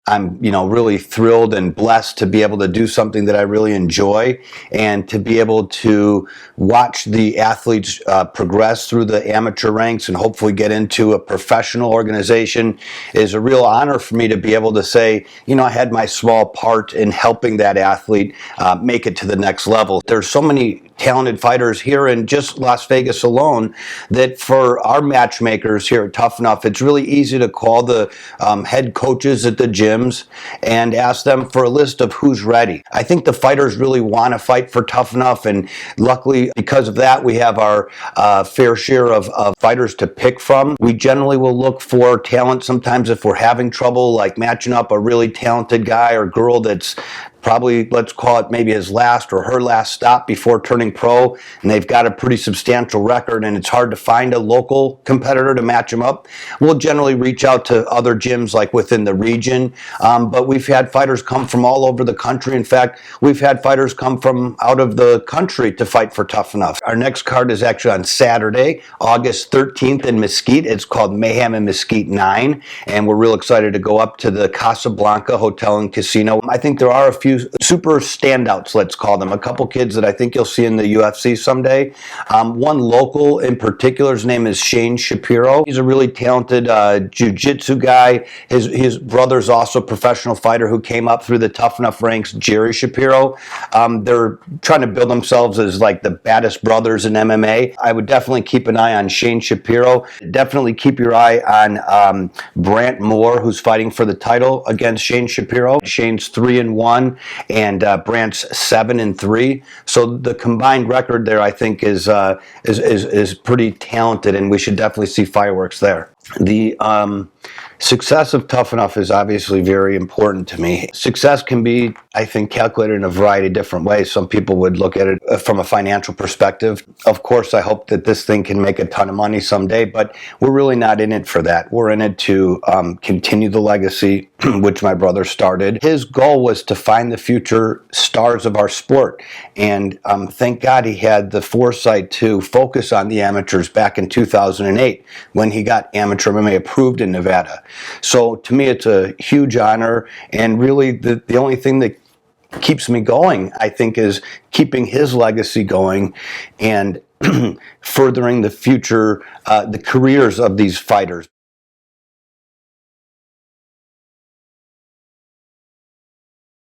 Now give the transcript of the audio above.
I'm, really thrilled and blessed to be able to do something that I really enjoy, and to be able to watch the athletes progress through the amateur ranks and hopefully get into a professional organization is a real honor for me to be able to say, I had my small part in helping that athlete make it to the next level. There's so many talented fighters here in just Las Vegas alone that for our matchmakers here at Tuff-N-Uff, it's really easy to call the head coaches at the gyms and ask them for a list of who's ready. I think the fighters really want to fight for Tuff-N-Uff, and luckily because of that, we have our fair share of fighters to pick from. We generally will look for talent sometimes if we're having trouble, like matching up a really talented guy or girl that's probably, let's call it maybe his last or her last stop before turning pro, and they've got a pretty substantial record and it's hard to find a local competitor to match them up. We'll generally reach out to other gyms like within the region, but we've had fighters come from all over the country. In fact, we've had fighters come from out of the country to fight for Tuff-N-Uff. Our next card is actually on Saturday, August 13th in Mesquite. It's called Mayhem in Mesquite IX, and we're real excited to go up to the Casablanca Hotel and Casino. I think there are a few super standouts, let's call them. A couple kids that I think you'll see in the UFC someday. One local in particular, his name is Shane Shapiro. He's a really talented jiu-jitsu guy. His brother's also a professional fighter who came up through the Tuff-N-Uff ranks, Jerry Shapiro. They're trying to build themselves as like the baddest brothers in MMA. I would definitely keep an eye on Shane Shapiro. Definitely keep your eye on Brant Moore, who's fighting for the title against Shane Shapiro. Shane's 3-1. And Brant's 7-3. So the combined record there, I think, is pretty talented, and we should definitely see fireworks there. The success of Tuff-N-Uff is obviously very important to me. Success can be, I think, calculated in a variety of different ways. Some people would look at it from a financial perspective. Of course, I hope that this thing can make a ton of money someday, but we're really not in it for that. We're in it to continue the legacy, which my brother started. His goal was to find the future stars of our sport, and thank God he had the foresight to focus on the amateurs back in 2008 when he got amateur MMA approved in Nevada. So to me, it's a huge honor, and really the only thing that keeps me going, I think, is keeping his legacy going and furthering the future, the careers of these fighters.